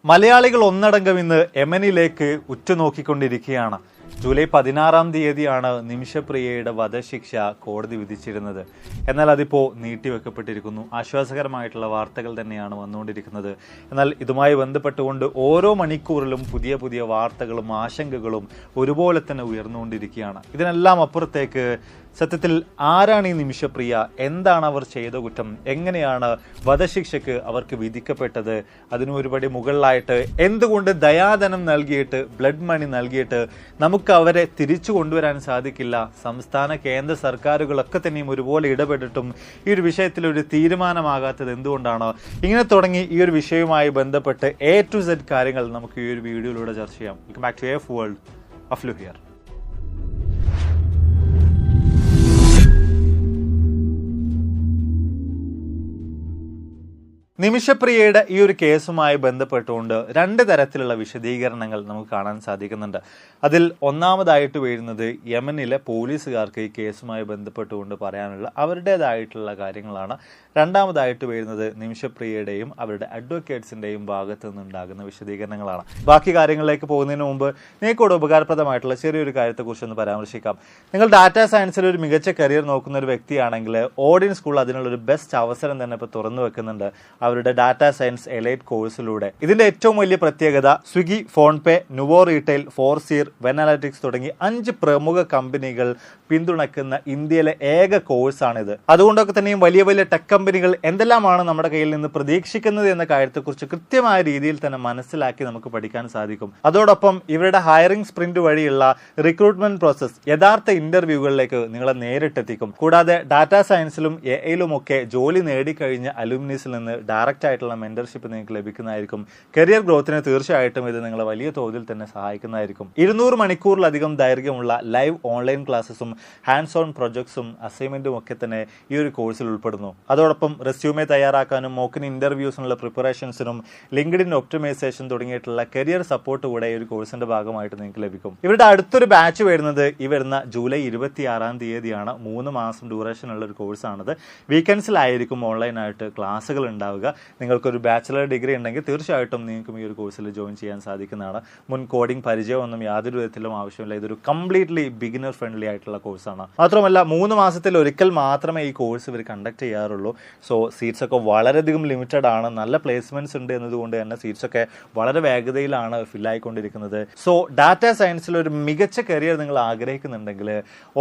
മലയാളികൾ ഒന്നടങ്കം ഇന്ന് യമനിലേക്ക് ഉറ്റുനോക്കിക്കൊണ്ടിരിക്കുകയാണ്. ജൂലൈ 16-ാം തീയതിയാണ് നിമിഷപ്രിയയുടെ വധശിക്ഷ കോടതി വിധിച്ചിരുന്നത്. എന്നാൽ അതിപ്പോൾ നീട്ടിവെക്കപ്പെട്ടിരിക്കുന്നു. ആശ്വാസകരമായിട്ടുള്ള വാർത്തകൾ തന്നെയാണ് വന്നുകൊണ്ടിരിക്കുന്നത്. എന്നാൽ ഇതുമായി ബന്ധപ്പെട്ടുകൊണ്ട് ഓരോ മണിക്കൂറിലും പുതിയ പുതിയ വാർത്തകളും ആശങ്കകളും ഒരുപോലെ തന്നെ ഉയർന്നുകൊണ്ടിരിക്കുകയാണ്. ഇതിനെല്ലാം അപ്പുറത്തേക്ക് സത്യത്തിൽ ആരാണ് ഈ നിമിഷപ്രിയ, എന്താണ് അവർ ചെയ്ത കുറ്റം, എങ്ങനെയാണ് വധശിക്ഷയ്ക്ക് അവർക്ക് വിധിക്കപ്പെട്ടത്, അതിന് ഒരുപടി മുകളിലായിട്ട് എന്തുകൊണ്ട് ദയാധനം നൽകിയിട്ട് ബ്ലഡ് മണി നൽകിയിട്ട് നമുക്ക് അവരെ തിരിച്ചു കൊണ്ടുവരാൻ സാധിക്കില്ല, സംസ്ഥാന കേന്ദ്ര സർക്കാരുകളൊക്കെ തന്നെയും ഒരുപോലെ ഇടപെട്ടിട്ടും ഈ ഒരു വിഷയത്തിൽ ഒരു തീരുമാനമാകാത്തത് എന്തുകൊണ്ടാണ്? ഇങ്ങനെ തുടങ്ങി ഈ ഒരു വിഷയവുമായി ബന്ധപ്പെട്ട് A to Z കാര്യങ്ങൾ നമുക്ക് ഈ ഒരു വീഡിയോയിലൂടെ ചർച്ച ചെയ്യാം. Welcome back to AF world. Aflu here. നിമിഷപ്രിയയുടെ ഈ ഒരു കേസുമായി ബന്ധപ്പെട്ടുകൊണ്ട് രണ്ട് തരത്തിലുള്ള വിശദീകരണങ്ങൾ നമുക്ക് കാണാൻ സാധിക്കുന്നുണ്ട്. അതിൽ ഒന്നാമതായിട്ട് വരുന്നത് യമനിലെ പോലീസുകാർക്ക് ഈ കേസുമായി ബന്ധപ്പെട്ടുകൊണ്ട് പറയാനുള്ള അവരുടേതായിട്ടുള്ള കാര്യങ്ങളാണ്. രണ്ടാമതായിട്ട് വരുന്നത് നിമിഷപ്രിയയുടെയും അവരുടെ അഡ്വക്കേറ്റ്സിന്റെയും ഭാഗത്ത് നിന്നുണ്ടാകുന്ന വിശദീകരണങ്ങളാണ്. ബാക്കി കാര്യങ്ങളിലേക്ക് പോകുന്നതിന് മുമ്പ് നിങ്ങൾക്കൂടെ ഉപകാരപ്രദമായിട്ടുള്ള ചെറിയൊരു കാര്യത്തെക്കുറിച്ചൊന്ന് പരാമർശിക്കാം. നിങ്ങൾ ഡാറ്റാ സയൻസിൽ ഒരു മികച്ച കരിയർ നോക്കുന്ന ഒരു വ്യക്തിയാണെങ്കിൽ ഓഡിയൻ സ്കൂൾ അതിനുള്ളൊരു ബെസ്റ്റ് അവസരം തന്നെ ഇപ്പോൾ തുറന്നു വെക്കുന്നുണ്ട് അവരുടെ ഡാറ്റാ സയൻസ് എലൈറ്റ് കോഴ്സിലൂടെ. ഇതിന്റെ ഏറ്റവും വലിയ പ്രത്യേകത സ്വിഗ്ഗി, ഫോൺപേ, നുവോ റീറ്റെയിൽ, ഫോർസീർ, വെനാലിറ്റിക്സ് തുടങ്ങി 5 പ്രമുഖ കമ്പനികൾ പിന്തുണക്കുന്ന ഇന്ത്യയിലെ ഏക കോഴ്സാണിത്. അതുകൊണ്ടൊക്കെ തന്നെയും വലിയ വലിയ ടെക് കമ്പനികൾ എന്തെല്ലാമാണ് നമ്മുടെ കയ്യിൽ നിന്ന് പ്രതീക്ഷിക്കുന്നത് എന്ന കാര്യത്തെക്കുറിച്ച് കൃത്യമായ രീതിയിൽ തന്നെ മനസ്സിലാക്കി നമുക്ക് പഠിക്കാൻ സാധിക്കും. അതോടൊപ്പം ഇവരുടെ ഹയറിംഗ് സ്പ്രിന്റ് വഴിയുള്ള റിക്രൂട്ട്മെന്റ് പ്രോസസ് യഥാർത്ഥ ഇന്റർവ്യൂകളിലേക്ക് നിങ്ങളെ നേരിട്ടെത്തിക്കും. കൂടാതെ ഡാറ്റാ സയൻസിലും എഐയിലും ഒക്കെ ജോലി നേടിക്കഴിഞ്ഞ അലുമിനീസിൽ നിന്ന് ഡയറക്റ്റ് ആയിട്ടുള്ള മെന്റർഷിപ്പ് നിങ്ങൾക്ക് ലഭിക്കുന്നതായിരിക്കും. കരിയർ ഗ്രോത്തിന് തീർച്ചയായിട്ടും ഇത് നിങ്ങളെ വലിയ തോതിൽ തന്നെ സഹായിക്കുന്നതായിരിക്കും. 200 മണിക്കൂറിലധികം ദൈർഘ്യമുള്ള ലൈവ് ഓൺലൈൻ ക്ലാസ്സസും ഹാൻഡ്സ് ഓൺ പ്രൊജക്ട്സും അസൈൻമെന്റും ഒക്കെ തന്നെ ഈ ഒരു കോഴ്സിൽ ഉൾപ്പെടുന്നു. അതോടൊപ്പം റെസ്യൂമെ തയ്യാറാക്കാനും മോക്കിന് ഇന്റർവ്യൂസിനുള്ള പ്രിപ്പറേഷൻസിനും ലിങ്ക്ഡിൻ ഒപ്റ്റിമൈസേഷൻ തുടങ്ങിയിട്ടുള്ള കരിയർ സപ്പോർട്ട് കൂടെ ഈ ഒരു കോഴ്സിന്റെ ഭാഗമായിട്ട് നിങ്ങൾക്ക് ലഭിക്കും. ഇവരുടെ അടുത്തൊരു ബാച്ച് വരുന്നത് ഈ വരുന്ന ജൂലൈ 26-ാം തീയതിയാണ്. 3 മാസം ഡ്യൂറേഷൻ ഉള്ള ഒരു കോഴ്സാണിത്. വീക്കെൻഡ്സിലായിരിക്കും ഓൺലൈനായിട്ട് ക്ലാസ്സുകൾ ഉണ്ടാവുക. നിങ്ങൾക്കൊരു ബാച്ചിലർ ഡിഗ്രി ഉണ്ടെങ്കിൽ തീർച്ചയായിട്ടും നിങ്ങൾക്കും ഈ ഒരു കോഴ്സിൽ ജോയിൻ ചെയ്യാൻ സാധിക്കുന്നതാണ്. മുൻ കോഡിംഗ് പരിചയമൊന്നും യാതൊരു വിധത്തിലും ആവശ്യമില്ല. ഇതൊരു കംപ്ലീറ്റ്ലി ബിഗിനർ ഫ്രണ്ട്ലി ആയിട്ടുള്ള കോഴ്സാണ്. മാത്രമല്ല 3 മാസത്തിൽ ഒരിക്കൽ മാത്രമേ ഈ കോഴ്സ് ഇവർ കണ്ടക്ട് ചെയ്യാറുള്ളൂ. സോ സീറ്റ്സ് ഒക്കെ വളരെയധികം ലിമിറ്റഡ് ആണ്. നല്ല പ്ലേസ്മെന്റ്സ് ഉണ്ട് എന്നതുകൊണ്ട് തന്നെ സീറ്റ്സ് ഒക്കെ വളരെ വേഗതയിലാണ് ഫില്ലായിക്കൊണ്ടിരിക്കുന്നത്. സോ ഡാറ്റാ സയൻസിൽ ഒരു മികച്ച കരിയർ നിങ്ങൾ ആഗ്രഹിക്കുന്നുണ്ടെങ്കിൽ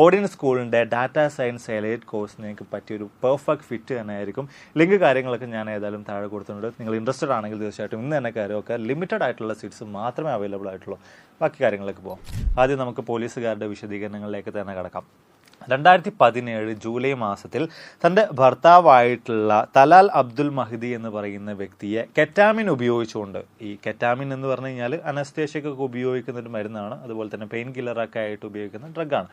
ഓഡിയൻ സ്കൂളിന്റെ ഡാറ്റാ സയൻസ് എലൈറ്റ് കോഴ്സ് നിങ്ങൾക്ക് പറ്റിയൊരു പെർഫെക്റ്റ് ഫിറ്റ് തന്നെ ആയിരിക്കും. ലിങ്ക് കാര്യങ്ങളൊക്കെ ഞാൻ ഏതായാലും താഴെ കൊടുത്തിട്ടുണ്ട്. നിങ്ങൾ ഇൻട്രസ്റ്റഡ് ആണെങ്കിൽ തീർച്ചയായിട്ടും ഇന്ന് തന്നെ കാര്യമൊക്കെ ലിമിറ്റഡ് ആയിട്ടുള്ള സീറ്റ്സ് മാത്രമേ അവൈലബിൾ ആയിട്ടുള്ളൂ. ബാക്കി കാര്യങ്ങളിലേക്ക് പോകാം. ആദ്യം നമുക്ക് പോലീസുകാരുടെ വിശദീകരണങ്ങളിലേക്ക് തന്നെ കടക്കാം. 2017 ജൂലൈ മാസത്തിൽ തൻ്റെ ഭർത്താവായിട്ടുള്ള തലാൽ അബ്ദുൽ മഹ്ദി എന്ന് പറയുന്ന വ്യക്തിയെ കെറ്റാമിൻ ഉപയോഗിച്ചുകൊണ്ട്, ഈ കെറ്റാമിൻ എന്ന് പറഞ്ഞു കഴിഞ്ഞാൽ അനസ്തേഷ്യക്കൊക്കെ ഉപയോഗിക്കുന്ന ഒരു മരുന്നാണ്, അതുപോലെ തന്നെ പെയിൻ കില്ലറൊക്കെ ആയിട്ട് ഉപയോഗിക്കുന്ന ഡ്രഗാണ്.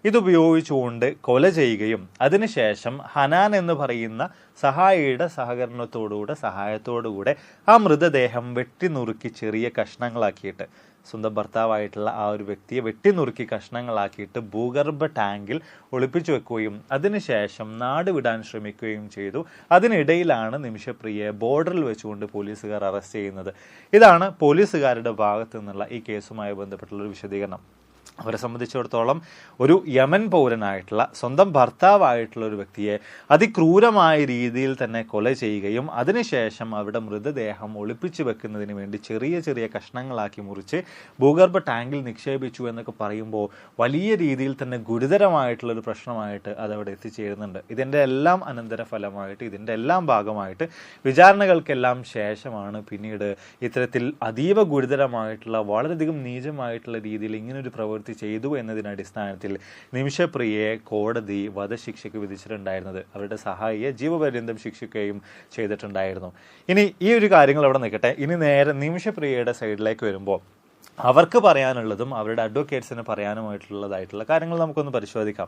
ഇതുപയോഗിച്ചുകൊണ്ട് കൊല ചെയ്യുകയും അതിനുശേഷം ഹനാൻ എന്ന് പറയുന്ന സഹായിയുടെ സഹായത്തോടുകൂടെ ആ മൃതദേഹം വെട്ടിനുറുക്കി ചെറിയ കഷ്ണങ്ങളാക്കിയിട്ട് സ്വന്തം ഭർത്താവായിട്ടുള്ള ആ ഒരു വ്യക്തിയെ വെട്ടിനുറുക്കി കഷ്ണങ്ങളാക്കിയിട്ട് ഭൂഗർഭ ടാങ്കിൽ ഒളിപ്പിച്ചു വെക്കുകയും അതിനുശേഷം നാട് വിടാൻ ശ്രമിക്കുകയും ചെയ്തു. അതിനിടയിലാണ് നിമിഷപ്രിയയെ ബോർഡറിൽ വെച്ചുകൊണ്ട് പോലീസുകാർ അറസ്റ്റ് ചെയ്യുന്നത്. ഇതാണ് പോലീസുകാരുടെ ഭാഗത്തു നിന്നുള്ള ഈ കേസുമായി ബന്ധപ്പെട്ടുള്ളൊരു വിശദീകരണം. അവരെ സംബന്ധിച്ചിടത്തോളം ഒരു യമൻ പൗരനായിട്ടുള്ള സ്വന്തം ഭർത്താവായിട്ടുള്ള ഒരു വ്യക്തിയെ അതിക്രൂരമായ രീതിയിൽ തന്നെ കൊല ചെയ്യുകയും അതിനുശേഷം അവരുടെ മൃതദേഹം ഒളിപ്പിച്ചു വെക്കുന്നതിന് വേണ്ടി ചെറിയ ചെറിയ കഷ്ണങ്ങളാക്കി മുറിച്ച് ഭൂഗർഭ ടാങ്കിൽ നിക്ഷേപിച്ചു എന്നൊക്കെ പറയുമ്പോൾ വലിയ രീതിയിൽ തന്നെ ഗുരുതരമായിട്ടുള്ളൊരു പ്രശ്നമായിട്ട് അതവിടെ എത്തിച്ചേരുന്നുണ്ട്. ഇതിൻ്റെ എല്ലാം അനന്തരഫലമായിട്ട്, ഇതിൻ്റെ എല്ലാം ഭാഗമായിട്ട് വിചാരണകൾക്കെല്ലാം ശേഷമാണ് പിന്നീട് ഇത്തരത്തിൽ അതീവ ഗുരുതരമായിട്ടുള്ള വളരെയധികം നീചമായിട്ടുള്ള രീതിയിൽ ഇങ്ങനൊരു പ്രവൃത്തി ചെയ്തു എന്നതിന്റെ അടിസ്ഥാനത്തിൽ നിമിഷപ്രിയയെ കോടതി വധശിക്ഷയ്ക്ക് വിധിച്ചിട്ടുണ്ടായിരുന്നത്. അവരുടെ സഹായിയെ ജീവപര്യന്തം ശിക്ഷിക്കുകയും ചെയ്തിട്ടുണ്ടായിരുന്നു. ഇനി ഈ ഒരു കാര്യങ്ങൾ അവിടെ നിൽക്കട്ടെ. ഇനി നേരെ നിമിഷപ്രിയയുടെ സൈഡിലേക്ക് വരുമ്പോൾ അവർക്ക് പറയാനുള്ളതും അവരുടെ അഡ്വക്കേറ്റ്സിന് പറയാനുമായിട്ടുള്ളതായിട്ടുള്ള കാര്യങ്ങൾ നമുക്കൊന്ന് പരിശോധിക്കാം.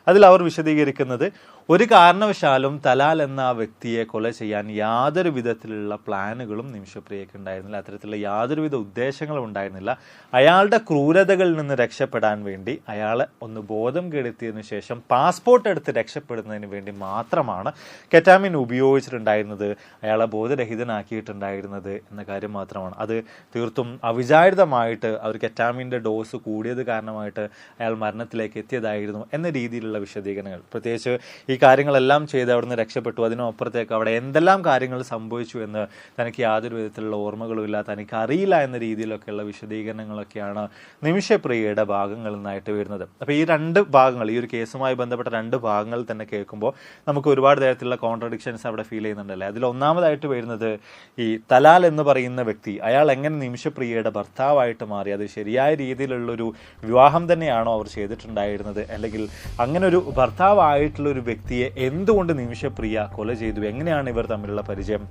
അതിൽ അവർ വിശദീകരിക്കുന്നത്, ഒരു കാരണവശാലും തലാൽ എന്ന ആ വ്യക്തിയെ കൊല ചെയ്യാൻ യാതൊരു വിധത്തിലുള്ള പ്ലാനുകളും നിമിഷപ്രിയയ്ക്ക് ഉണ്ടായിരുന്നില്ല. അത്തരത്തിലുള്ള യാതൊരുവിധ ഉദ്ദേശങ്ങളും ഉണ്ടായിരുന്നില്ല. അയാളുടെ ക്രൂരതകളിൽ നിന്ന് രക്ഷപ്പെടാൻ വേണ്ടി അയാളെ ഒന്ന് ബോധം കെടുത്തിയതിനു ശേഷം പാസ്പോർട്ട് എടുത്ത് രക്ഷപ്പെടുന്നതിന് വേണ്ടി മാത്രമാണ് കെറ്റാമിൻ ഉപയോഗിച്ചിട്ടുണ്ടായിരുന്നത്, അയാളെ ബോധരഹിതനാക്കിയിട്ടുണ്ടായിരുന്നത് എന്ന കാര്യം മാത്രമാണ്. അത് തീർത്തും അവിചാരിതമായിട്ട് അവർ കെറ്റാമിൻ്റെ ഡോസ് കൂടിയത് കാരണമായിട്ട് അയാൾ മരണത്തിലേക്ക് എത്തിയതായിരുന്നു എന്ന രീതിയിലുള്ള വിശദീകരണങ്ങൾ. പ്രത്യേകിച്ച് ഈ കാര്യങ്ങളെല്ലാം ചെയ്ത് അവിടുന്ന് രക്ഷപ്പെട്ടു, അതിനപ്പുറത്തേക്ക് അവിടെ എന്തെല്ലാം കാര്യങ്ങൾ സംഭവിച്ചു എന്ന് തനിക്ക് യാതൊരു വിധത്തിലുള്ള ഓർമ്മകളുമില്ല, തനിക്ക് അറിയില്ല എന്ന രീതിയിലൊക്കെയുള്ള വിശദീകരണങ്ങളൊക്കെയാണ് നിമിഷപ്രിയയുടെ ഭാഗങ്ങളിൽ നിന്നായിട്ട് വരുന്നത്. അപ്പോൾ ഈ രണ്ട് ഭാഗങ്ങൾ, ഈ ഒരു കേസുമായി ബന്ധപ്പെട്ട രണ്ട് ഭാഗങ്ങൾ തന്നെ കേൾക്കുമ്പോൾ നമുക്ക് ഒരുപാട് തരത്തിലുള്ള കോൺട്രഡിക്ഷൻസ് അവിടെ ഫീൽ ചെയ്യുന്നുണ്ടല്ലേ. അതിൽ ഒന്നാമതായിട്ട് വരുന്നത് ഈ തലാൽ എന്ന് പറയുന്ന വ്യക്തി, അയാൾ എങ്ങനെ നിമിഷപ്രിയയുടെ ഭർത്താവായിട്ട് മാറി, അത് ശരിയായ രീതിയിലുള്ളൊരു വിവാഹം തന്നെയാണോ അവർ ചെയ്തിട്ടുണ്ടായിരുന്നത്, അല്ലെങ്കിൽ അങ്ങനെ ഒരു ഭർത്താവായിട്ടുള്ള ഒരു വ്യക്തിയെ എന്തുകൊണ്ട് നിമിഷപ്രിയ കൊല ചെയ്തു, എങ്ങനെയാണ് ഇവർ തമ്മിലുള്ള പരിചയം,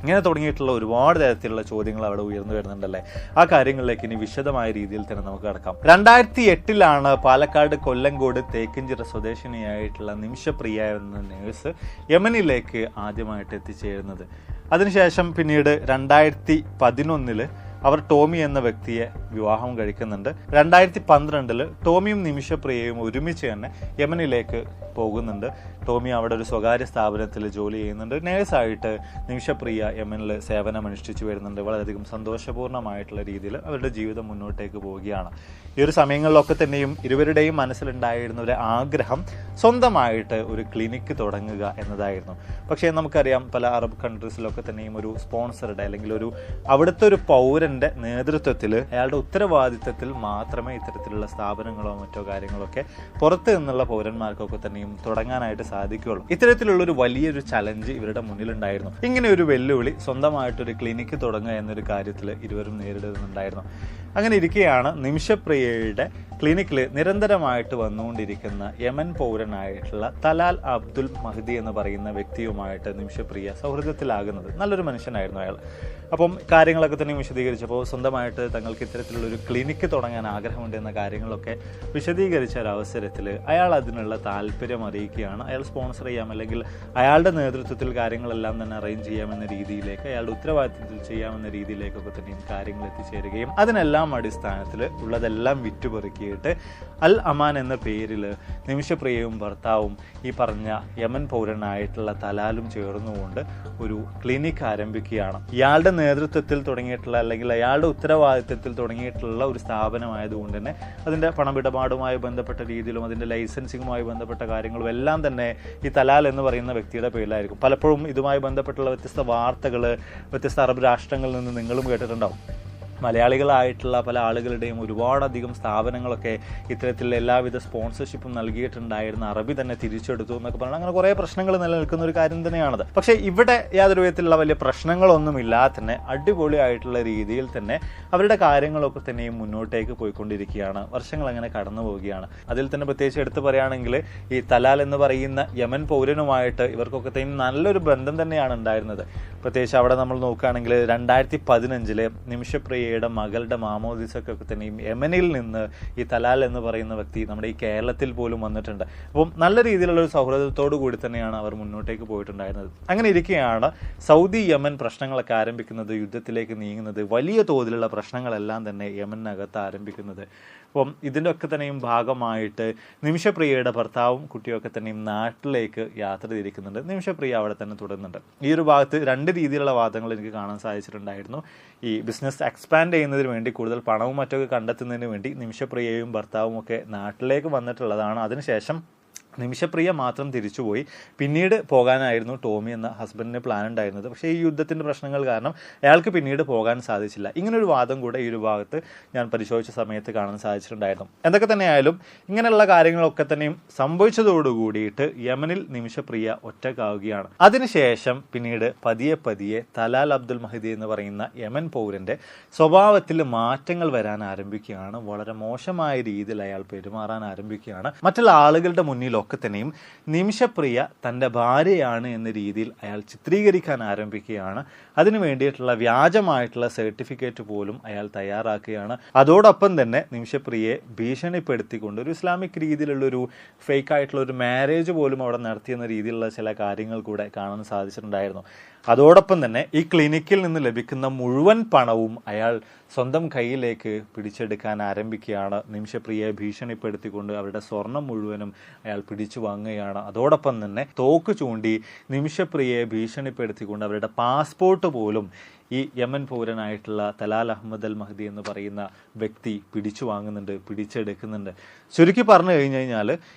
ഇങ്ങനെ തുടങ്ങിയിട്ടുള്ള ഒരുപാട് തരത്തിലുള്ള ചോദ്യങ്ങൾ അവിടെ ഉയർന്നു വരുന്നുണ്ടല്ലേ. ആ കാര്യങ്ങളിലേക്ക് ഇനി വിശദമായ രീതിയിൽ തന്നെ നമുക്ക് കടക്കാം. 2008 പാലക്കാട് കൊല്ലങ്കോട് തേക്കിൻചിറ സ്വദേശിനിയായിട്ടുള്ള നിമിഷപ്രിയ എന്ന നേഴ്സ് യമനിലേക്ക് ആദ്യമായിട്ട് എത്തിച്ചേരുന്നത്. അതിനുശേഷം പിന്നീട് 2011 അവർ ടോമി എന്ന വ്യക്തിയെ വിവാഹം കഴിക്കുന്നുണ്ട്. 2012 ടോമിയും നിമിഷപ്രിയയും ഒരുമിച്ച് തന്നെ യമനിലേക്ക് പോകുന്നുണ്ട്. ടോമി അവിടെ ഒരു സ്വകാര്യ സ്ഥാപനത്തിൽ ജോലി ചെയ്യുന്നുണ്ട്. നേഴ്സായിട്ട് നിമിഷപ്രിയ യമനിൽ സേവനമനുഷ്ഠിച്ചു വരുന്നുണ്ട്. വളരെയധികം സന്തോഷപൂർണ്ണമായിട്ടുള്ള രീതിയിൽ അവരുടെ ജീവിതം മുന്നോട്ടേക്ക് പോവുകയാണ്. ഈ ഒരു സമയങ്ങളിലൊക്കെ തന്നെയും ഇരുവരുടെയും മനസ്സിലുണ്ടായിരുന്ന ഒരു ആഗ്രഹം സ്വന്തമായിട്ട് ഒരു ക്ലിനിക്ക് തുടങ്ങുക എന്നതായിരുന്നു. പക്ഷേ നമുക്കറിയാം, പല അറബ് കൺട്രീസിലൊക്കെ തന്നെയും ഒരു സ്പോൺസറുടെ അല്ലെങ്കിൽ ഒരു അവിടുത്തെ ഒരു പൗരന്റെ നേതൃത്വത്തിൽ, അയാളുടെ ഉത്തരവാദിത്തത്തിൽ മാത്രമേ ഇത്തരത്തിലുള്ള സ്ഥാപനങ്ങളോ മറ്റോ കാര്യങ്ങളൊക്കെ പുറത്ത് നിന്നുള്ള പൗരന്മാർക്കൊക്കെ തന്നെയും തുടങ്ങാനായിട്ട് സാധിക്കുകയുള്ളൂ. ഇത്തരത്തിലുള്ള ഒരു വലിയൊരു ചലഞ്ച് ഇവരുടെ മുന്നിലുണ്ടായിരുന്നു. ഇങ്ങനെ ഒരു വെല്ലുവിളി, സ്വന്തമായിട്ടൊരു ക്ലിനിക്ക് തുടങ്ങുക എന്നൊരു കാര്യത്തിൽ ഇരുവരും നേരിടുന്നുണ്ടായിരുന്നു. അങ്ങനെ ഇരിക്കെയാണ് നിമിഷപ്രിയയുടെ ക്ലിനിക്കിൽ നിരന്തരമായിട്ട് വന്നുകൊണ്ടിരിക്കുന്ന യമൻ പൗരനായിട്ടുള്ള തലാൽ അബ്ദുൽ മഹ്ദി എന്ന് പറയുന്ന വ്യക്തിയുമായിട്ട് നിമിഷപ്രിയ സൗഹൃദത്തിലാകുന്നത്. നല്ലൊരു മനുഷ്യനായിരുന്നു അയാൾ. അപ്പം കാര്യങ്ങളൊക്കെ തന്നെ വിശദീകരിച്ചപ്പോൾ സ്വന്തമായിട്ട് തങ്ങൾക്ക് ഇത്തരത്തിലുള്ളൊരു ക്ലിനിക്ക് തുടങ്ങാൻ ആഗ്രഹമുണ്ട് എന്ന കാര്യങ്ങളൊക്കെ വിശദീകരിച്ച ഒരവസരത്തിൽ അയാൾ അതിനുള്ള താല്പര്യം അറിയിക്കുകയാണ്. അയാൾ സ്പോൺസർ ചെയ്യാം, അല്ലെങ്കിൽ അയാളുടെ നേതൃത്വത്തിൽ കാര്യങ്ങളെല്ലാം തന്നെ അറേഞ്ച് ചെയ്യാമെന്ന രീതിയിലേക്ക്, അയാളുടെ ഉത്തരവാദിത്തത്തിൽ ചെയ്യാമെന്ന രീതിയിലേക്കൊക്കെ തന്നെയും കാര്യങ്ങൾ എത്തിച്ചേരുകയും അതിനെല്ലാം അടിസ്ഥാനത്തിൽ ഉള്ളതെല്ലാം വിറ്റുപെറുക്കിയിട്ട് അൽ അമാൻ എന്ന പേരിൽ നിമിഷപ്രിയയും ഭർത്താവും ഈ പറഞ്ഞ യമൻ പൗരനായിട്ടുള്ള തലാലും ചേർന്നുകൊണ്ട് ഒരു ക്ലിനിക്ക് ആരംഭിക്കുകയാണ്. ഇയാളുടെ നേതൃത്വത്തിൽ തുടങ്ങിയിട്ടുള്ള, അല്ലെങ്കിൽ അയാളുടെ ഉത്തരവാദിത്തത്തിൽ തുടങ്ങിയിട്ടുള്ള ഒരു സ്ഥാപനമായതുകൊണ്ട് തന്നെ അതിൻ്റെ പണമിടപാടുമായി ബന്ധപ്പെട്ട രീതിയിലും അതിൻ്റെ ലൈസൻസിങ്ങുമായി ബന്ധപ്പെട്ട കാര്യങ്ങളും എല്ലാം തന്നെ ഈ തലാൽ എന്ന് പറയുന്ന വ്യക്തിയുടെ പേരിലായിരിക്കും. പലപ്പോഴും ഇതുമായി ബന്ധപ്പെട്ടുള്ള വ്യത്യസ്ത വാർത്തകൾ വ്യത്യസ്ത അറബ് രാഷ്ട്രങ്ങളിൽ നിന്ന് നിങ്ങളും കേട്ടിട്ടുണ്ടാവും. മലയാളികളായിട്ടുള്ള പല ആളുകളുടെയും ഒരുപാടധികം സ്ഥാപനങ്ങളൊക്കെ ഇത്തരത്തിൽ എല്ലാവിധ സ്പോൺസർഷിപ്പും നൽകിയിട്ടുണ്ടായിരുന്ന അറബി തന്നെ തിരിച്ചെടുത്തു എന്നൊക്കെ പറഞ്ഞാൽ അങ്ങനെ കുറേ പ്രശ്നങ്ങൾ നിലനിൽക്കുന്ന ഒരു കാര്യം തന്നെയാണത്. പക്ഷേ ഇവിടെ യാതൊരു വിധത്തിലുള്ള വലിയ പ്രശ്നങ്ങളൊന്നുമില്ലാതെ തന്നെ അടിപൊളിയായിട്ടുള്ള രീതിയിൽ തന്നെ അവരുടെ കാര്യങ്ങളൊക്കെ തന്നെയും മുന്നോട്ടേക്ക് പോയിക്കൊണ്ടിരിക്കുകയാണ്. വർഷങ്ങൾ അങ്ങനെ കടന്നു പോവുകയാണ്. അതിൽ തന്നെ പ്രത്യേകിച്ച് എടുത്തു പറയുകയാണെങ്കിൽ ഈ തലാൽ എന്ന് പറയുന്ന യമൻ പൗരനുമായിട്ട് ഇവർക്കൊക്കെ തന്നെയും നല്ലൊരു ബന്ധം തന്നെയാണ് ഉണ്ടായിരുന്നത്. പ്രത്യേകിച്ച് അവിടെ നമ്മൾ നോക്കുകയാണെങ്കിൽ 2015 നിമിഷപ്രിയയുടെ മകളുടെ മാമോദിസക്കൊക്കെ തന്നെയും യമനിൽ നിന്ന് ഈ തലാൽ എന്ന് പറയുന്ന വ്യക്തി നമ്മുടെ ഈ കേരളത്തിൽ പോലും വന്നിട്ടുണ്ട്. അപ്പം നല്ല രീതിയിലുള്ള ഒരു സൗഹൃദത്തോടു കൂടി തന്നെയാണ് അവർ മുന്നോട്ടേക്ക് പോയിട്ടുണ്ടായിരുന്നത്. അങ്ങനെ ഇരിക്കുകയാണ് സൗദി യമൻ പ്രശ്നങ്ങളൊക്കെ ആരംഭിക്കുന്നത്, യുദ്ധത്തിലേക്ക് നീങ്ങുന്നത്, വലിയ തോതിലുള്ള പ്രശ്നങ്ങളെല്ലാം തന്നെ യമനകത്ത് ആരംഭിക്കുന്നത്. അപ്പം ഇതിൻ്റെ ഒക്കെ തന്നെയും ഭാഗമായിട്ട് നിമിഷപ്രിയയുടെ ഭർത്താവും കുട്ടിയൊക്കെ തന്നെയും നാട്ടിലേക്ക് യാത്ര തിരിക്കുന്നുണ്ട്. നിമിഷപ്രിയ അവിടെ തന്നെ തുടരുന്നുണ്ട്. ഈ ഒരു ഭാഗത്ത് രണ്ട് രീതിയിലുള്ള വാദങ്ങൾ എനിക്ക് കാണാൻ സാധിച്ചിട്ടുണ്ടായിരുന്നു. ഈ ബിസിനസ് എക്സ്പാൻഡ് ചെയ്യുന്നതിന് വേണ്ടി, കൂടുതൽ പണവും മറ്റൊക്കെ കണ്ടെത്തുന്നതിന് വേണ്ടി നിമിഷപ്രിയയും ഭർത്താവും ഒക്കെ നാട്ടിലേക്ക് വന്നിട്ടുള്ളതാണ്. അതിനുശേഷം നിമിഷപ്രിയ മാത്രം തിരിച്ചുപോയി. പിന്നീട് പോകാനായിരുന്നു ടോമി എന്ന ഹസ്ബൻഡിന് പ്ലാൻ ഉണ്ടായിരുന്നത്. പക്ഷേ ഈ യുദ്ധത്തിൻ്റെ പ്രശ്നങ്ങൾ കാരണം അയാൾക്ക് പിന്നീട് പോകാൻ സാധിച്ചില്ല. ഇങ്ങനൊരു വാദം കൂടെ ഈ ഒരു ഭാഗത്ത് ഞാൻ പരിശോധിച്ച സമയത്ത് കാണാൻ സാധിച്ചിട്ടുണ്ടായിരുന്നു. എന്തൊക്കെ തന്നെയായാലും ഇങ്ങനെയുള്ള കാര്യങ്ങളൊക്കെ തന്നെയും സംഭവിച്ചതോടുകൂടിയിട്ട് യമനിൽ നിമിഷപ്രിയ ഒറ്റക്കാവുകയാണ്. അതിനുശേഷം പിന്നീട് പതിയെ പതിയെ തലാൽ അബ്ദുൽ മഹ്ദി എന്ന് പറയുന്ന യമൻ പൗരന്റെ സ്വഭാവത്തിൽ മാറ്റങ്ങൾ വരാൻ ആരംഭിക്കുകയാണ്. വളരെ മോശമായ രീതിയിൽ അയാൾ പെരുമാറാൻ ആരംഭിക്കുകയാണ്. മറ്റുള്ള ആളുകളുടെ മുന്നിലോ വീഡിയോകളിലൊക്കെ തന്നെയും നിമിഷപ്രിയ തൻ്റെ ഭാര്യയാണ് എന്ന രീതിയിൽ അയാൾ ചിത്രീകരിക്കാൻ ആരംഭിക്കുകയാണ്. അതിനു വേണ്ടിയിട്ടുള്ള വ്യാജമായിട്ടുള്ള സർട്ടിഫിക്കറ്റ് പോലും അയാൾ തയ്യാറാക്കുകയാണ്. അതോടൊപ്പം തന്നെ നിമിഷപ്രിയയെ ഭീഷണിപ്പെടുത്തിക്കൊണ്ട് ഒരു ഇസ്ലാമിക് രീതിയിലുള്ളൊരു ഫേക്ക് ആയിട്ടുള്ള ഒരു മാരേജ് പോലും അവിടെ നടത്തിയെന്ന രീതിയിലുള്ള ചില കാര്യങ്ങൾ കൂടെ കാണാൻ സാധിച്ചിട്ടുണ്ടായിരുന്നു. അതോടൊപ്പം തന്നെ ഈ ക്ലിനിക്കിൽ നിന്ന് ലഭിക്കുന്ന മുഴുവൻ പണവും അയാൾ സ്വന്തം കയ്യിലേക്ക് പിടിച്ചെടുക്കാൻ ആരംഭിക്കുകയാണ്. നിമിഷപ്രിയയെ ഭീഷണിപ്പെടുത്തിക്കൊണ്ട് അവരുടെ സ്വർണം മുഴുവനും അയാൾ പിടിച്ചു വാങ്ങുകയാണ്. അതോടൊപ്പം തന്നെ തോക്ക് ചൂണ്ടി നിമിഷപ്രിയയെ ഭീഷണിപ്പെടുത്തിക്കൊണ്ട് അവരുടെ പാസ്പോർട്ട് പോലും ഈ യമൻ പൗരനായിട്ടുള്ള തലാൽ അഹമ്മദ് അൽ മഹ്ദി എന്ന് പറയുന്ന വ്യക്തി പിടിച്ചു വാങ്ങുന്നുണ്ട്, പിടിച്ചെടുക്കുന്നുണ്ട്. ചുരുക്കി പറഞ്ഞു കഴിഞ്ഞു കഴിഞ്ഞാൽ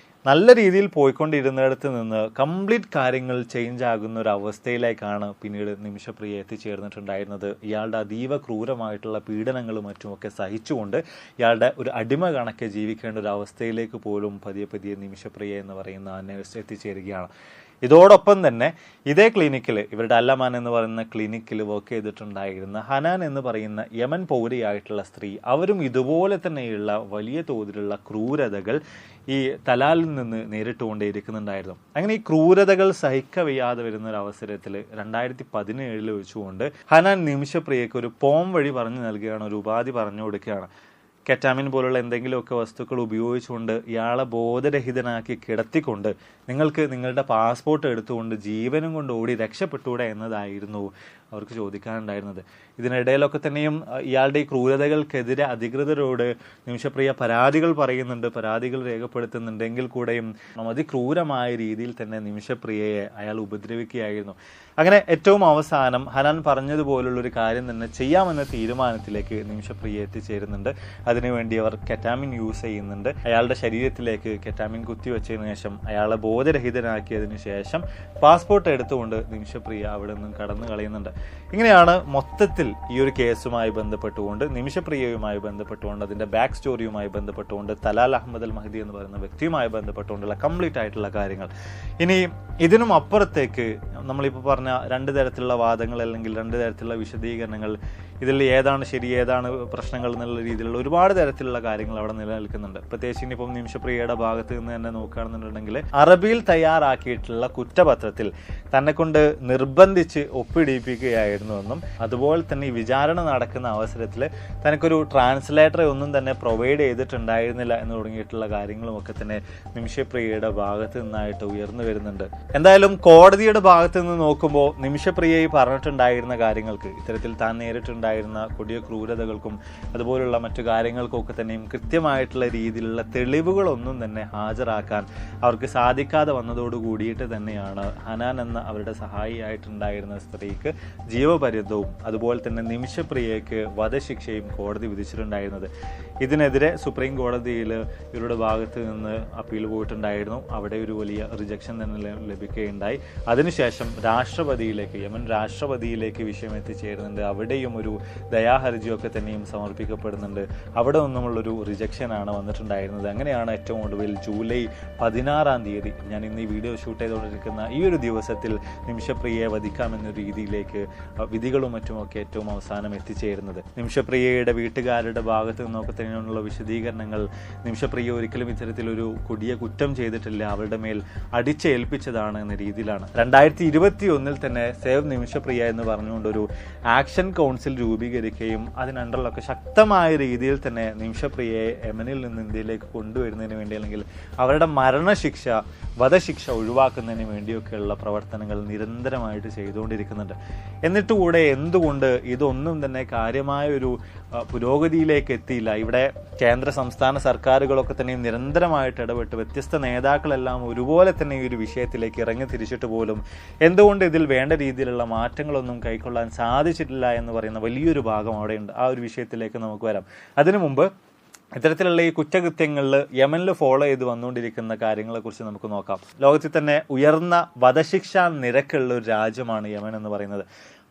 നല്ല രീതിയിൽ പോയിക്കൊണ്ടിരുന്നിടത്ത് നിന്ന് കംപ്ലീറ്റ് കാര്യങ്ങൾ ചേഞ്ച് ആകുന്ന ഒരു അവസ്ഥയിലേക്കാണ് പിന്നീട് നിമിഷപ്രിയ എത്തിച്ചേർന്നിട്ടുണ്ടായിരുന്നത്. ഇയാളുടെ അതീവ ക്രൂരമായിട്ടുള്ള പീഡനങ്ങളും മറ്റുമൊക്കെ സഹിച്ചുകൊണ്ട് ഇയാളുടെ ഒരു അടിമ കണക്കെ ജീവിക്കേണ്ട ഒരു അവസ്ഥയിലേക്ക് പോലും പതിയെ പതിയെ നിമിഷപ്രിയ എന്ന് പറയുന്ന നേഴ്സ് എത്തിച്ചേരുകയാണ്. ഇതോടൊപ്പം തന്നെ ഇതേ ക്ലിനിക്കിൽ, ഇവരുടെ അല്ലമാൻ എന്ന് പറയുന്ന ക്ലിനിക്കിൽ വർക്ക് ചെയ്തിട്ടുണ്ടായിരുന്ന ഹനാൻ എന്ന് പറയുന്ന യമൻ പൗരിയായിട്ടുള്ള സ്ത്രീ, അവരും ഇതുപോലെ തന്നെയുള്ള വലിയ തോതിലുള്ള ക്രൂരതകൾ ഈ തലാലിൽ നിന്ന് നേരിട്ടുകൊണ്ടേയിരിക്കുന്നുണ്ടായിരുന്നു. അങ്ങനെ ഈ ക്രൂരതകൾ സഹിക്കവയ്യാതെ വരുന്ന ഒരു അവസരത്തിൽ 2017 വെച്ചുകൊണ്ട് ഹനാൻ നിമിഷപ്രിയക്ക് ഒരു പോം വഴി പറഞ്ഞു നൽകുകയാണ്, ഒരു ഉപാധി പറഞ്ഞു കൊടുക്കുകയാണ്. കെറ്റാമിൻ പോലുള്ള എന്തെങ്കിലുമൊക്കെ വസ്തുക്കൾ ഉപയോഗിച്ചുകൊണ്ട് ഇയാളെ ബോധരഹിതനാക്കി കിടത്തിക്കൊണ്ട് നിങ്ങൾക്ക് നിങ്ങളുടെ പാസ്പോർട്ട് എടുത്തുകൊണ്ട് ജീവനും കൊണ്ട് ഓടി രക്ഷപ്പെട്ടൂടെ എന്നതായിരുന്നു അവർക്ക് ചോദിക്കാനുണ്ടായിരുന്നത്. ഇതിനിടയിലൊക്കെ തന്നെയും ഇയാളുടെ ഈ ക്രൂരതകൾക്കെതിരെ അധികൃതരോട് നിമിഷപ്രിയ പരാതികൾ പറയുന്നുണ്ട്, പരാതികൾ രേഖപ്പെടുത്തുന്നുണ്ടെങ്കിൽ കൂടെയും അതിക്രൂരമായ രീതിയിൽ തന്നെ നിമിഷപ്രിയയെ അയാൾ ഉപദ്രവിക്കുകയായിരുന്നു. അങ്ങനെ ഏറ്റവും അവസാനം ഹനാൻ പറഞ്ഞതുപോലുള്ളൊരു കാര്യം തന്നെ ചെയ്യാമെന്ന തീരുമാനത്തിലേക്ക് നിമിഷപ്രിയ എത്തിച്ചേരുന്നുണ്ട്. അതിനുവേണ്ടി അവർ കെറ്റാമിൻ യൂസ് ചെയ്യുന്നുണ്ട്. അയാളുടെ ശരീരത്തിലേക്ക് കെറ്റാമിൻ കുത്തിവെച്ചതിന് ശേഷം അയാളെ ബോധരഹിതനാക്കിയതിനു ശേഷം പാസ്പോർട്ട് എടുത്തുകൊണ്ട് നിമിഷപ്രിയ അവിടെ നിന്നും കടന്നു കളയുന്നുണ്ട്. ഇങ്ങനെയാണ് മൊത്തത്തിൽ ഈ ഒരു കേസുമായി ബന്ധപ്പെട്ടുകൊണ്ട്, നിമിഷപ്രിയയുമായി ബന്ധപ്പെട്ടുകൊണ്ട്, അതിന്റെ ബാക്ക് സ്റ്റോറിയുമായി ബന്ധപ്പെട്ടുകൊണ്ട്, തലാൽ അഹമ്മദ് അൽ മഹ്ദി എന്ന് പറയുന്ന വ്യക്തിയുമായി ബന്ധപ്പെട്ടുകൊണ്ടുള്ള കംപ്ലീറ്റ് ആയിട്ടുള്ള കാര്യങ്ങൾ. ഇനി ഇതിനും അപ്പുറത്തേക്ക് നമ്മളിപ്പോൾ പറഞ്ഞ 2 തരത്തിലുള്ള വാദങ്ങൾ അല്ലെങ്കിൽ 2 തരത്തിലുള്ള വിശദീകരണങ്ങൾ, ഇതിൽ ഏതാണ് ശരി ഏതാണ് പ്രശ്നങ്ങൾ എന്നുള്ള രീതിയിലുള്ള ഒരുപാട് തരത്തിലുള്ള കാര്യങ്ങൾ അവിടെ നിലനിൽക്കുന്നുണ്ട്. പ്രത്യേകിച്ച് ഇനിയിപ്പം നിമിഷപ്രിയയുടെ ഭാഗത്ത് നിന്ന് തന്നെ നോക്കുകയാണെന്നുണ്ടെങ്കിൽ അറബിയിൽ തയ്യാറാക്കിയിട്ടുള്ള കുറ്റപത്രത്തിൽ തന്നെ കൊണ്ട് നിർബന്ധിച്ച് ഒപ്പിടിപ്പിക്കുകയായിരുന്നുവെന്നും അതുപോലെ തന്നെ ഈ വിചാരണ നടക്കുന്ന അവസരത്തിൽ തനിക്കൊരു ട്രാൻസ്ലേറ്ററെ ഒന്നും തന്നെ പ്രൊവൈഡ് ചെയ്തിട്ടുണ്ടായിരുന്നില്ല എന്ന് തുടങ്ങിയിട്ടുള്ള കാര്യങ്ങളും ഒക്കെ തന്നെ നിമിഷപ്രിയയുടെ ഭാഗത്ത് നിന്നായിട്ട് ഉയർന്നു വരുന്നുണ്ട്. എന്തായാലും കോടതിയുടെ ഭാഗത്ത് നിന്ന് നോക്കുമ്പോൾ നിമിഷപ്രിയ പറഞ്ഞിട്ടുണ്ടായിരുന്ന കാര്യങ്ങൾക്ക്, ഇത്തരത്തിൽ താൻ നേരിട്ടുണ്ടായിരുന്ന കൊടിയ ക്രൂരതകൾക്കും അതുപോലുള്ള മറ്റു കാര്യങ്ങൾക്കും ഒക്കെ തന്നെയും കൃത്യമായിട്ടുള്ള രീതിയിലുള്ള തെളിവുകളൊന്നും തന്നെ ഹാജരാക്കാൻ അവർക്ക് സാധിക്കാതെ വന്നതോട് കൂടിയിട്ട് തന്നെയാണ് ഹനാൻ എന്ന അവരുടെ സഹായിയായിട്ടുണ്ടായിരുന്ന സ്ത്രീക്ക് ജീവപര്യന്തവും അതുപോലെ തന്നെ നിമിഷപ്രിയയ്ക്ക് വധശിക്ഷയും കോടതി വിധിച്ചിട്ടുണ്ടായിരുന്നത്. ഇതിനെതിരെ സുപ്രീം കോടതിയിൽ ഇവരുടെ ഭാഗത്ത് നിന്ന് അപ്പീൽ പോയിട്ടുണ്ടായിരുന്നു. അവിടെ ഒരു വലിയ റിജക്ഷൻ തന്നെ ലഭിക്കുകയുണ്ടായി. അതിനുശേഷം രാഷ്ട്രപതിയിലേക്ക്, യമൻ രാഷ്ട്രപതിയിലേക്ക് വിഷയം എത്തിച്ചേരുന്നുണ്ട്. അവിടെയും ഒരു ദയാഹർജിയൊക്കെ തന്നെയും സമർപ്പിക്കപ്പെടുന്നുണ്ട്. അവിടെ നിന്നുമുള്ളൊരു റിജക്ഷനാണ് വന്നിട്ടുണ്ടായിരുന്നത്. അങ്ങനെയാണ് ഏറ്റവും ഒടുവിൽ ജൂലൈ 16-ാം തീയതി, ഞാൻ ഇന്ന് ഈ വീഡിയോ ഷൂട്ട് ചെയ്തുകൊണ്ടിരിക്കുന്ന ഈ ഒരു ദിവസത്തിൽ നിമിഷപ്രിയയെ വധിക്കാമെന്ന രീതിയിലേക്ക് വിധികളും മറ്റുമൊക്കെ ഏറ്റവും അവസാനം എത്തിച്ചേരുന്നത്. നിമിഷപ്രിയയുടെ വീട്ടുകാരുടെ ഭാഗത്ത് നിന്നൊക്കെ തന്നെയുള്ള വിശദീകരണങ്ങൾ, നിമിഷപ്രിയ ഒരിക്കലും ഇത്തരത്തിലൊരു കൊടിയ കുറ്റം ചെയ്തിട്ടില്ല, അവരുടെ മേൽ അടിച്ചേൽപ്പിച്ചതാണ് എന്ന രീതിയിലാണ്. 2021 തന്നെ സേവ് നിമിഷപ്രിയ എന്ന് പറഞ്ഞുകൊണ്ടൊരു ആക്ഷൻ കൗൺസിൽ രൂപീകരിക്കുകയും അതിനണ്ടറിലൊക്കെ ശക്തമായ രീതിയിൽ തന്നെ നിമിഷപ്രിയയെ യമനിൽ നിന്ന് ഇന്ത്യയിലേക്ക് കൊണ്ടുവരുന്നതിന് വേണ്ടി, അല്ലെങ്കിൽ അവരുടെ മരണശിക്ഷ, വധശിക്ഷ ഒഴിവാക്കുന്നതിന് വേണ്ടിയൊക്കെയുള്ള പ്രവർത്തനങ്ങൾ നിരന്തരമായിട്ട് ചെയ്തുകൊണ്ടിരിക്കുന്നുണ്ട്. എന്നിട്ടുകൂടെ എന്തുകൊണ്ട് ഇതൊന്നും തന്നെ കാര്യമായ ഒരു പുരോഗതിയിലേക്ക് എത്തിയില്ല? ഇവിടെ കേന്ദ്ര സംസ്ഥാന സർക്കാരുകളൊക്കെ തന്നെ നിരന്തരമായിട്ട് ഇടപെട്ട് വ്യത്യസ്ത നേതാക്കളെല്ലാം ഒരുപോലെ തന്നെ ഈ ഒരു വിഷയത്തിലേക്ക് ഇറങ്ങി തിരിച്ചിട്ട് പോലും എന്തുകൊണ്ട് ഇതിൽ വേണ്ട രീതിയിലുള്ള മാറ്റങ്ങളൊന്നും കൈക്കൊള്ളാൻ സാധിച്ചിട്ടില്ല എന്ന് പറയുന്ന വലിയൊരു ഭാഗം അവിടെയുണ്ട്. ആ ഒരു വിഷയത്തിലേക്ക് നമുക്ക് വരാം. അതിനു മുമ്പ് ഇത്തരത്തിലുള്ള ഈ കുറ്റകൃത്യങ്ങളിൽ യമനിൽ ഫോളോ ചെയ്ത് വന്നുകൊണ്ടിരിക്കുന്ന കാര്യങ്ങളെക്കുറിച്ച് നമുക്ക് നോക്കാം. ലോകത്തിൽ തന്നെ ഉയർന്ന വധശിക്ഷാ നിരക്കുള്ള ഒരു രാജ്യമാണ് യമൻ എന്ന് പറയുന്നത്.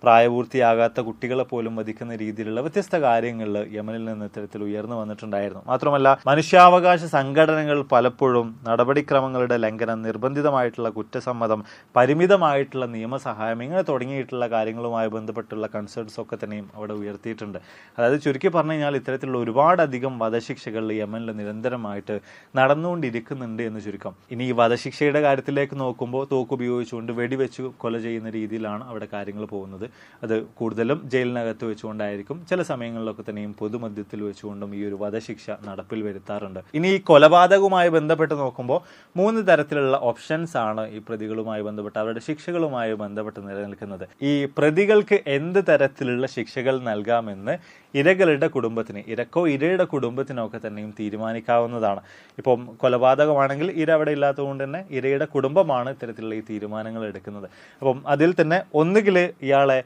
പ്രായപൂർത്തിയാകാത്ത കുട്ടികളെ പോലും വധിക്കുന്ന രീതിയിലുള്ള വ്യത്യസ്ത കാര്യങ്ങളിൽ യമനിൽ നിന്ന് ഇത്തരത്തിൽ ഉയർന്നു വന്നിട്ടുണ്ടായിരുന്നു. മാത്രമല്ല മനുഷ്യാവകാശ സംഘടനകൾ പലപ്പോഴും നടപടിക്രമങ്ങളുടെ ലംഘനം, നിർബന്ധിതമായിട്ടുള്ള കുറ്റസമ്മതം, പരിമിതമായിട്ടുള്ള നിയമസഹായം ഇങ്ങനെ തുടങ്ങിയിട്ടുള്ള കാര്യങ്ങളുമായി ബന്ധപ്പെട്ടുള്ള കൺസേൺസ് ഒക്കെ തന്നെയും അവിടെ ഉയർത്തിയിട്ടുണ്ട്. അതായത് ചുരുക്കി പറഞ്ഞു കഴിഞ്ഞാൽ ഇത്തരത്തിലുള്ള ഒരുപാടധികം വധശിക്ഷകൾ യമനിൽ നിരന്തരമായിട്ട് നടന്നുകൊണ്ടിരിക്കുന്നുണ്ട് എന്ന് ചുരുക്കം. ഇനി ഈ വധശിക്ഷയുടെ കാര്യത്തിലേക്ക് നോക്കുമ്പോൾ തോക്കുപയോഗിച്ചുകൊണ്ട് വെടിവെച്ച് കൊല ചെയ്യുന്ന രീതിയിലാണ് അവിടെ കാര്യങ്ങൾ പോകുന്നത്. അത് കൂടുതലും ജയിലിനകത്ത് വെച്ചുകൊണ്ടായിരിക്കും. ചില സമയങ്ങളിലൊക്കെ തന്നെയും പൊതുമധ്യത്തിൽ വെച്ചുകൊണ്ടും ഈ ഒരു വധശിക്ഷ നടപ്പിൽ വരുത്താറുണ്ട്. ഇനി ഈ കൊലപാതകവുമായി ബന്ധപ്പെട്ട് നോക്കുമ്പോൾ 3 തരത്തിലുള്ള ഓപ്ഷൻസ് ആണ് ഈ പ്രതികളുമായി ബന്ധപ്പെട്ട് അവരുടെ ശിക്ഷകളുമായി ബന്ധപ്പെട്ട് നിലനിൽക്കുന്നത്. ഈ പ്രതികൾക്ക് എന്ത് തരത്തിലുള്ള ശിക്ഷകൾ നൽകാമെന്ന് ഇരകളുടെ കുടുംബത്തിന്, ഇരക്കോ ഇരയുടെ കുടുംബത്തിനോ ഒക്കെ തന്നെയും തീരുമാനിക്കാവുന്നതാണ്. ഇപ്പം കൊലപാതകമാണെങ്കിൽ ഇര അവിടെ ഇല്ലാത്തതുകൊണ്ട് തന്നെ ഇരയുടെ കുടുംബമാണ് ഇത്തരത്തിലുള്ള ഈ തീരുമാനങ്ങൾ എടുക്കുന്നത്. അപ്പം അതിൽ തന്നെ ഒന്നുകിൽ ഇയാളെ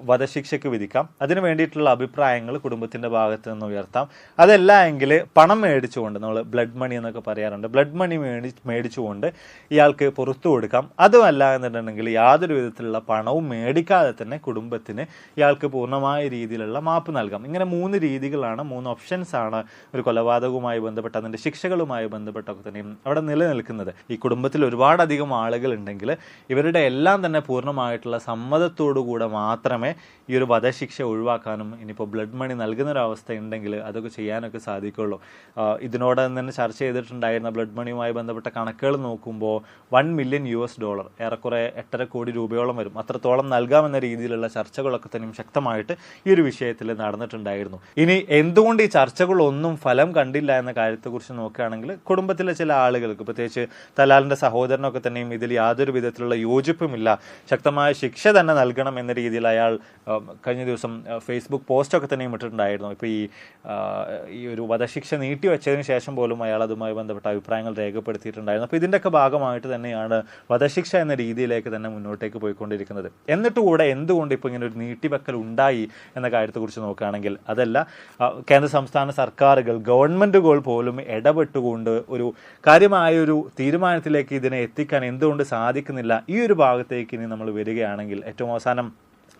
വധശിക്ഷയ്ക്ക് വിധിക്കാം, അതിനു വേണ്ടിയിട്ടുള്ള അഭിപ്രായങ്ങൾ കുടുംബത്തിന്റെ ഭാഗത്ത് നിന്ന് ഉയർത്താം. അതല്ല എങ്കിൽ പണം മേടിച്ചുകൊണ്ട്, നമ്മൾ ബ്ലഡ് മണി എന്നൊക്കെ പറയാറുണ്ട്, ബ്ലഡ് മണി മേടിച്ചുകൊണ്ട് ഇയാൾക്ക് പുറത്തു കൊടുക്കാം. അതുമല്ല എന്നുണ്ടെങ്കിൽ യാതൊരു വിധത്തിലുള്ള പണവും മേടിക്കാതെ തന്നെ കുടുംബത്തിന് ഇയാൾക്ക് പൂർണ്ണമായ രീതിയിലുള്ള മാപ്പ് നൽകാം. ഇങ്ങനെ 3 രീതികളാണ്, 3 ഓപ്ഷൻസ് ആണ് ഒരു കൊലപാതകവുമായി ബന്ധപ്പെട്ട് അതിന്റെ ശിക്ഷകളുമായി ബന്ധപ്പെട്ടൊക്കെ തന്നെയും അവിടെ നിലനിൽക്കുന്നത്. ഈ കുടുംബത്തിൽ ഒരുപാടധികം ആളുകൾ ഉണ്ടെങ്കിൽ ഇവരുടെ എല്ലാം തന്നെ പൂർണ്ണമായിട്ടുള്ള സമ്മതത്തോടുകൂടെ മാത്രമേ ഈ ഒരു വധശിക്ഷ ഒഴിവാക്കാനും ഇനിയിപ്പോൾ ബ്ലഡ് മണി നൽകുന്ന ഒരു അവസ്ഥ ഉണ്ടെങ്കിൽ അതൊക്കെ ചെയ്യാനൊക്കെ സാധിക്കുള്ളൂ. ഇതിനോട് തന്നെ ചർച്ച ചെയ്തിട്ടുണ്ടായിരുന്ന ബ്ലഡ് മണിയുമായി ബന്ധപ്പെട്ട കണക്കുകൾ നോക്കുമ്പോൾ $1 മില്യൺ ഏറെക്കുറെ 8.5 കോടി രൂപയോളം വരും. അത്രത്തോളം നൽകാമെന്ന രീതിയിലുള്ള ചർച്ചകളൊക്കെ തന്നെയും ശക്തമായിട്ട് ഈ ഒരു വിഷയത്തിൽ നടന്നിട്ടുണ്ടായിരുന്നു. ഇനി എന്തുകൊണ്ട് ഈ ചർച്ചകളൊന്നും ഫലം കണ്ടില്ല എന്ന കാര്യത്തെക്കുറിച്ച് നോക്കുകയാണെങ്കിൽ കുടുംബത്തിലെ ചില ആളുകൾക്ക്, പ്രത്യേകിച്ച് തലാലിന്റെ സഹോദരനൊക്കെ തന്നെയും ഇതിൽ യാതൊരു വിധത്തിലുള്ള യോജിപ്പുമില്ല, ശക്തമായ ശിക്ഷ തന്നെ നൽകണം എന്ന രീതിയിൽ അയാൾ കഴിഞ്ഞ ദിവസം ഫേസ്ബുക്ക് പോസ്റ്റൊക്കെ തന്നെയും ഇട്ടിട്ടുണ്ടായിരുന്നു. ഇപ്പോൾ ഈ ഒരു വധശിക്ഷ നീട്ടിവെച്ചതിന് ശേഷം പോലും അയാൾ അതുമായി ബന്ധപ്പെട്ട അഭിപ്രായങ്ങൾ രേഖപ്പെടുത്തിയിട്ടുണ്ടായിരുന്നു. അപ്പോൾ ഇതിൻ്റെയൊക്കെ ഭാഗമായിട്ട് തന്നെയാണ് വധശിക്ഷ എന്ന രീതിയിലേക്ക് തന്നെ മുന്നോട്ടേക്ക് പോയിക്കൊണ്ടിരിക്കുന്നത്. എന്നിട്ട് കൂടെ എന്തുകൊണ്ട് ഇപ്പോൾ ഇങ്ങനെ ഒരു നീട്ടിവെക്കൽ ഉണ്ടായി എന്ന കാര്യത്തെക്കുറിച്ച് നോക്കുകയാണെങ്കിൽ അതല്ല, കേന്ദ്ര സംസ്ഥാന സർക്കാരുകൾ, ഗവൺമെന്റുകൾ പോലും ഇടപെട്ടുകൊണ്ട് ഒരു കാര്യമായൊരു തീരുമാനത്തിലേക്ക് ഇതിനെ എത്തിക്കാൻ എന്തുകൊണ്ട് സാധിക്കുന്നില്ല? ഈ ഒരു ഭാഗത്തേക്ക് ഇനി നമ്മൾ വരികയാണെങ്കിൽ ഏറ്റവും അവസാനം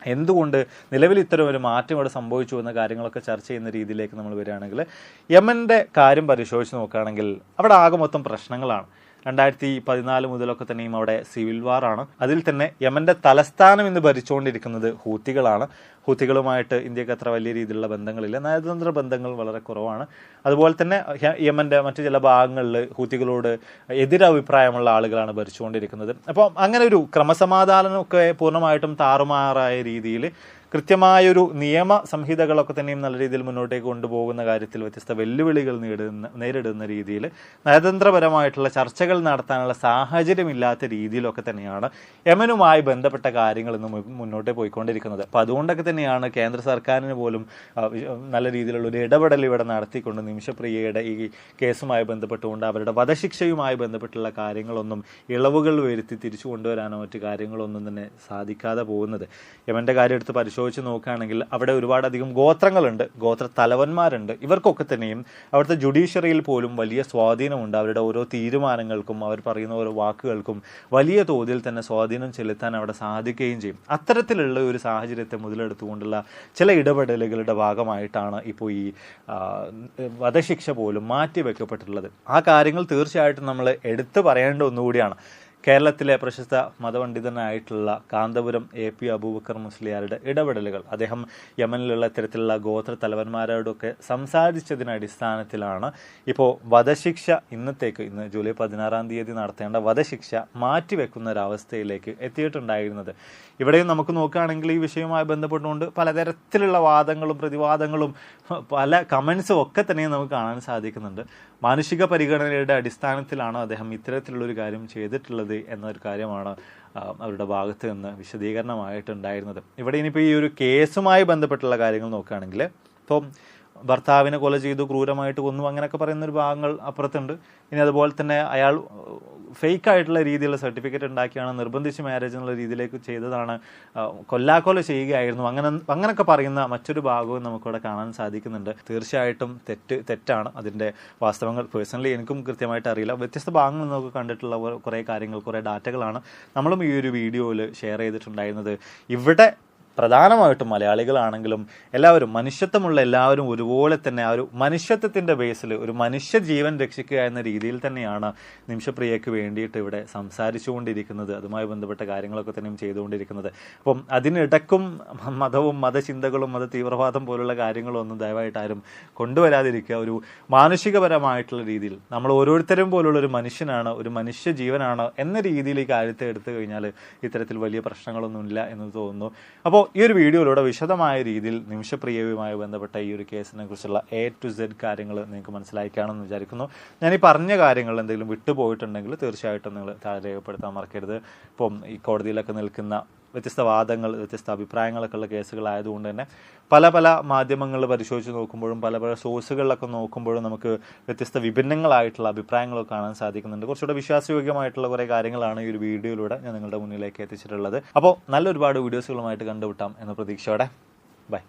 എന്തുകൊണ്ട് നിലവിൽ ഇത്തരം ഒരു മാറ്റം ഇവിടെ സംഭവിച്ചു എന്ന കാര്യങ്ങളൊക്കെ ചർച്ച ചെയ്യുന്ന രീതിയിലേക്ക് നമ്മൾ വരികയാണെങ്കിൽ യമന്റെ കാര്യം പരിശോധിച്ച് നോക്കുകയാണെങ്കിൽ അവിടെ ആകെ മൊത്തം പ്രശ്നങ്ങളാണ്. 2014 മുതലൊക്കെ തന്നെയും അവിടെ സിവിൽ വാർ ആണ്. അതിൽ തന്നെ യമന്റെ തലസ്ഥാനം ഇന്ന് ഭരിച്ചുകൊണ്ടിരിക്കുന്നത് ഹൂത്തികളാണ്. ഹൂത്തികളുമായിട്ട് ഇന്ത്യക്ക് അത്ര വലിയ രീതിയിലുള്ള ബന്ധങ്ങളില്ല, നയതന്ത്ര ബന്ധങ്ങൾ വളരെ കുറവാണ്. അതുപോലെ തന്നെ യമന്റെ മറ്റു ചില ഭാഗങ്ങളിൽ ഹൂത്തികളോട് എതിരഭിപ്രായമുള്ള ആളുകളാണ് ഭരിച്ചുകൊണ്ടിരിക്കുന്നത്. അപ്പോൾ അങ്ങനെ ഒരു ക്രമസമാധാനമൊക്കെ പൂർണ്ണമായിട്ടും താറുമാറായ രീതിയിൽ കൃത്യമായൊരു നിയമ സംഹിതകളൊക്കെ തന്നെയും നല്ല രീതിയിൽ മുന്നോട്ടേക്ക് കൊണ്ടുപോകുന്ന കാര്യത്തിൽ വ്യത്യസ്ത വെല്ലുവിളികൾ നേരിടുന്ന രീതിയിൽ നയതന്ത്രപരമായിട്ടുള്ള ചർച്ചകൾ നടത്താനുള്ള സാഹചര്യമില്ലാത്ത രീതിയിലൊക്കെ തന്നെയാണ് യമനുമായി ബന്ധപ്പെട്ട കാര്യങ്ങൾ ഇന്ന് മുന്നോട്ട് പോയിക്കൊണ്ടിരിക്കുന്നത്. അപ്പോൾ അതുകൊണ്ടൊക്കെ തന്നെയാണ് കേന്ദ്ര സർക്കാരിന് പോലും നല്ല രീതിയിലുള്ള ഒരു ഇടപെടൽ ഇവിടെ നടത്തിക്കൊണ്ട് നിമിഷപ്രിയയുടെ ഈ കേസുമായി ബന്ധപ്പെട്ടുകൊണ്ട് അവരുടെ വധശിക്ഷയുമായി ബന്ധപ്പെട്ടുള്ള കാര്യങ്ങളൊന്നും ഇളവുകൾ വരുത്തി തിരിച്ചു കൊണ്ടുവരാനോ മറ്റു കാര്യങ്ങളൊന്നും തന്നെ സാധിക്കാതെ പോകുന്നത്. യമന്റെ കാര്യം എടുത്ത് പരിശോധിച്ച് നോക്കുകയാണെങ്കിൽ അവിടെ ഒരുപാടധികം ഗോത്രങ്ങളുണ്ട്, ഗോത്ര തലവന്മാരുണ്ട്. ഇവർക്കൊക്കെ തന്നെയും അവിടുത്തെ ജുഡീഷ്യറിയിൽ പോലും വലിയ സ്വാധീനമുണ്ട്. അവരുടെ ഓരോ തീരുമാനങ്ങൾക്കും അവർ പറയുന്ന ഓരോ വാക്കുകൾക്കും വലിയ തോതിൽ തന്നെ സ്വാധീനം ചെലുത്താൻ അവിടെ സാധിക്കുകയും ചെയ്യും. അത്തരത്തിലുള്ള ഒരു സാഹചര്യത്തെ മുതലെടുത്തുകൊണ്ടുള്ള ചില ഇടപെടലുകളുടെ ഭാഗമായിട്ടാണ് ഇപ്പോൾ ഈ വധശിക്ഷ പോലും മാറ്റിവെക്കപ്പെട്ടിട്ടുള്ളത്. ആ കാര്യങ്ങൾ തീർച്ചയായിട്ടും നമ്മൾ എടുത്തു പറയേണ്ട ഒന്നുകൂടിയാണ്. കേരളത്തിലെ പ്രശസ്ത മതപണ്ഡിതനായിട്ടുള്ള കാന്തപുരം AP അബൂബക്കർ മുസ്ലിയാരുടെ ഇടപെടലുകൾ, അദ്ദേഹം യമനിലുള്ള ഇത്തരത്തിലുള്ള ഗോത്ര തലവന്മാരോടൊക്കെ സംസാരിച്ചതിന് അടിസ്ഥാനത്തിലാണ് ഇപ്പോൾ വധശിക്ഷ ഇന്ന് ജൂലൈ 16-ാം തീയതി നടത്തേണ്ട വധശിക്ഷ മാറ്റിവെക്കുന്ന ഒരവസ്ഥയിലേക്ക് എത്തിയിട്ടുണ്ടായിരുന്നത്. ഇവിടെയും നമുക്ക് നോക്കുകയാണെങ്കിൽ ഈ വിഷയവുമായി ബന്ധപ്പെട്ടുകൊണ്ട് പലതരത്തിലുള്ള വാദങ്ങളും പ്രതിവാദങ്ങളും പല കമൻസും ഒക്കെ തന്നെ നമുക്ക് കാണാൻ സാധിക്കുന്നുണ്ട്. മാനുഷിക പരിഗണനയുടെ അടിസ്ഥാനത്തിലാണ് അദ്ദേഹം ഇത്തരത്തിലുള്ളൊരു കാര്യം ചെയ്തിട്ടുള്ളത് എന്നൊരു കാര്യമാണ് അവരുടെ ഭാഗത്ത് നിന്ന് വിശദീകരണമായിട്ടുണ്ടായിരുന്നത്. ഇവിടെ ഇനിയിപ്പോൾ ഈ ഒരു കേസുമായി ബന്ധപ്പെട്ടുള്ള കാര്യങ്ങൾ നോക്കുകയാണെങ്കിൽ ഇപ്പം ഭർത്താവിനെ കൊല ചെയ്തു, ക്രൂരമായിട്ട് കൊന്നു, അങ്ങനെയൊക്കെ പറയുന്ന ഒരു ഭാഗങ്ങൾ അപ്പുറത്തുണ്ട്. ഇനി അതുപോലെ തന്നെ അയാൾ ഫേക്ക് ആയിട്ടുള്ള രീതിയിലുള്ള സർട്ടിഫിക്കറ്റ് ഉണ്ടാക്കിയാണ് നിർബന്ധിച്ച് മാരേജ് എന്നുള്ള രീതിയിലേക്ക് ചെയ്തതാണ്, കൊല്ലാക്കൊല ചെയ്യുകയായിരുന്നു, അങ്ങനെയൊക്കെ പറയുന്ന മറ്റൊരു ഭാഗവും നമുക്കിവിടെ കാണാൻ സാധിക്കുന്നുണ്ട്. തീർച്ചയായിട്ടും തെറ്റാണ്. അതിൻ്റെ വാസ്തവങ്ങൾ പേഴ്സണലി എനിക്കും കൃത്യമായിട്ട് അറിയില്ല. വ്യത്യസ്ത ഭാഗങ്ങൾ നമുക്ക് കണ്ടിട്ടുള്ള കുറേ കാര്യങ്ങൾ, കുറേ ഡാറ്റകളാണ് നമ്മളും ഈ ഒരു വീഡിയോയിൽ ഷെയർ ചെയ്തിട്ടുണ്ടായിരുന്നത്. ഇവിടെ പ്രധാനമായിട്ടും മലയാളികളാണെങ്കിലും എല്ലാവരും മനുഷ്യത്വമുള്ള എല്ലാവരും ഒരുപോലെ തന്നെ ആ ഒരു മനുഷ്യത്വത്തിൻ്റെ ബേസിൽ ഒരു മനുഷ്യ ജീവൻ രക്ഷിക്കുക എന്ന രീതിയിൽ തന്നെയാണ് നിമിഷപ്രിയയ്ക്ക് വേണ്ടിയിട്ട് ഇവിടെ സംസാരിച്ചുകൊണ്ടിരിക്കുന്നത്, അതുമായി ബന്ധപ്പെട്ട കാര്യങ്ങളൊക്കെ തന്നെയും ചെയ്തുകൊണ്ടിരിക്കുന്നത്. അപ്പം അതിനിടക്കും മതവും മതചിന്തകളും മത തീവ്രവാദം പോലുള്ള കാര്യങ്ങളും ഒന്നും ദയവായിട്ട് ആരും കൊണ്ടുവരാതിരിക്കുക. ഒരു മാനുഷികപരമായിട്ടുള്ള രീതിയിൽ നമ്മൾ ഓരോരുത്തരും പോലുള്ള ഒരു മനുഷ്യനാണ്, ഒരു മനുഷ്യ ജീവനാണ് എന്ന രീതിയിൽ ഈ കാര്യത്തെ എടുത്തു കഴിഞ്ഞാൽ ഇത്തരത്തിൽ വലിയ പ്രശ്നങ്ങളൊന്നുമില്ല എന്ന് തോന്നുന്നു. അപ്പോൾ ഈ ഒരു വീഡിയോയിലൂടെ വിശദമായ രീതിയിൽ നിമിഷപ്രിയയുമായി ബന്ധപ്പെട്ട ഈ ഒരു കേസിനെ കുറിച്ചുള്ള A to Z കാര്യങ്ങൾ നിങ്ങൾക്ക് മനസ്സിലാക്കാണെന്ന് വിചാരിക്കുന്നു. ഞാൻ ഈ പറഞ്ഞ കാര്യങ്ങൾ എന്തെങ്കിലും വിട്ടുപോയിട്ടുണ്ടെങ്കിൽ തീർച്ചയായിട്ടും നിങ്ങൾ താഴെ രേഖപ്പെടുത്താൻ മറക്കരുത്. ഇപ്പം ഈ കോടതിയിലൊക്കെ നിൽക്കുന്ന വ്യത്യസ്ത വാദങ്ങൾ, വ്യത്യസ്ത അഭിപ്രായങ്ങളൊക്കെ ഉള്ള കേസുകളായതുകൊണ്ട് തന്നെ പല മാധ്യമങ്ങൾ പരിശോധിച്ച് നോക്കുമ്പോഴും പല സോഴ്സുകളിലൊക്കെ നോക്കുമ്പോഴും നമുക്ക് വ്യത്യസ്ത വിഭിന്നങ്ങളായിട്ടുള്ള അഭിപ്രായങ്ങളൊക്കെ കാണാൻ സാധിക്കുന്നുണ്ട്. കുറച്ചുകൂടെ വിശ്വാസയോഗ്യമായിട്ടുള്ള കുറേ കാര്യങ്ങളാണ് ഈ ഒരു വീഡിയോയിലൂടെ ഞാൻ നിങ്ങളുടെ മുന്നിലേക്ക് എത്തിച്ചിട്ടുള്ളത്. അപ്പോൾ ഒരുപാട് വീഡിയോസുകളുമായിട്ട് കണ്ടുമുട്ടാം എന്ന പ്രതീക്ഷയോടെ ബൈ.